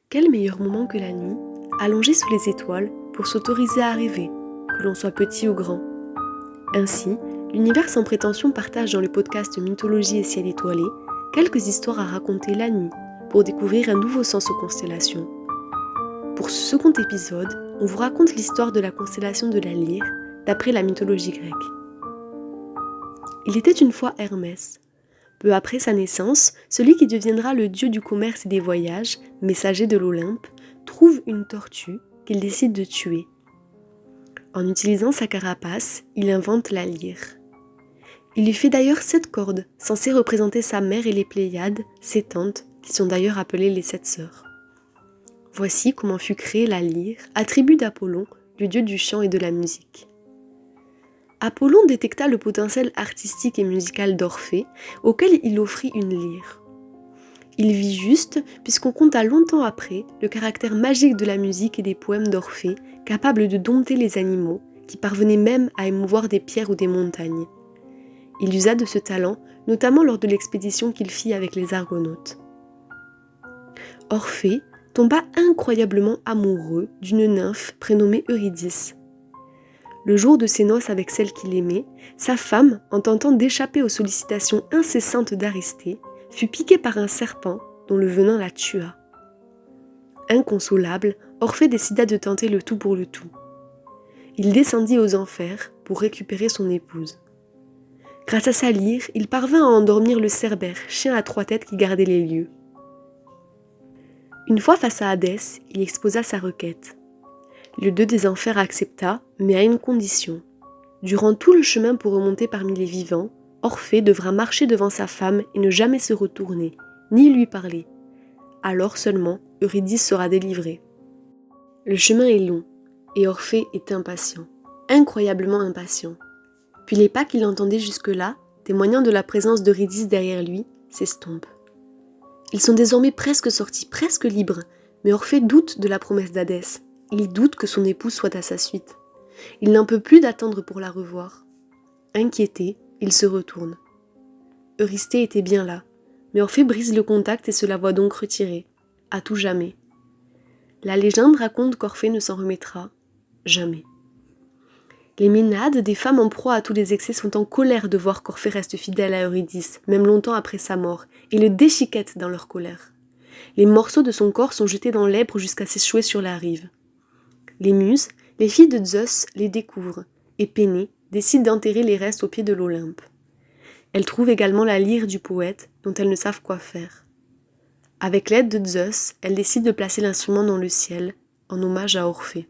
Quel meilleur moment que la nuit, allongé sous les étoiles, pour s'autoriser à rêver, que l'on soit petit ou grand. Ainsi, l'univers sans prétention partage dans le podcast Mythologie et ciel étoilé quelques histoires à raconter la nuit pour découvrir un nouveau sens aux constellations. Pour ce second épisode, on vous raconte l'histoire de la constellation de la Lyre d'après la mythologie grecque. Il était une fois Hermès. Peu après sa naissance, celui qui deviendra le dieu du commerce et des voyages, messager de l'Olympe, trouve une tortue qu'il décide de tuer. En utilisant sa carapace, il invente la lyre. Il lui fait d'ailleurs 7 cordes, censées représenter sa mère et les Pléiades, ses tantes, qui sont d'ailleurs appelées les 7 sœurs. Voici comment fut créée la lyre, attribut d'Apollon, le dieu du chant et de la musique. Apollon détecta le potentiel artistique et musical d'Orphée, auquel il offrit une lyre. Il vit juste, puisqu'on compta longtemps après le caractère magique de la musique et des poèmes d'Orphée, capable de dompter les animaux, qui parvenaient même à émouvoir des pierres ou des montagnes. Il usa de ce talent, notamment lors de l'expédition qu'il fit avec les Argonautes. Orphée tomba incroyablement amoureux d'une nymphe prénommée Eurydice. Le jour de ses noces avec celle qu'il aimait, sa femme, en tentant d'échapper aux sollicitations incessantes d'Aristée, fut piquée par un serpent dont le venin la tua. Inconsolable, Orphée décida de tenter le tout pour le tout. Il descendit aux enfers pour récupérer son épouse. Grâce à sa lyre, il parvint à endormir le Cerbère, chien à 3 têtes qui gardait les lieux. Une fois face à Hadès, il exposa sa requête. Le dieu des enfers accepta, mais à une condition. Durant tout le chemin pour remonter parmi les vivants, Orphée devra marcher devant sa femme et ne jamais se retourner, ni lui parler. Alors seulement, Eurydice sera délivrée. Le chemin est long, et Orphée est impatient, incroyablement impatient. Puis les pas qu'il entendait jusque-là, témoignant de la présence d'Eurydice derrière lui, s'estompent. Ils sont désormais presque sortis, presque libres, mais Orphée doute de la promesse d'Hadès. Il doute que son épouse soit à sa suite. Il n'en peut plus d'attendre pour la revoir. Inquiété, il se retourne. Eurysthée était bien là, mais Orphée brise le contact et se la voit donc retirée, à tout jamais. La légende raconte qu'Orphée ne s'en remettra jamais. Les Ménades, des femmes en proie à tous les excès, sont en colère de voir qu'Orphée reste fidèle à Eurydice, même longtemps après sa mort, et le déchiquettent dans leur colère. Les morceaux de son corps sont jetés dans l'Èbre jusqu'à s'échouer sur la rive. Les muses, les filles de Zeus, les découvrent, et peinées, décident d'enterrer les restes au pied de l'Olympe. Elles trouvent également la lyre du poète, dont elles ne savent quoi faire. Avec l'aide de Zeus, elles décident de placer l'instrument dans le ciel, en hommage à Orphée.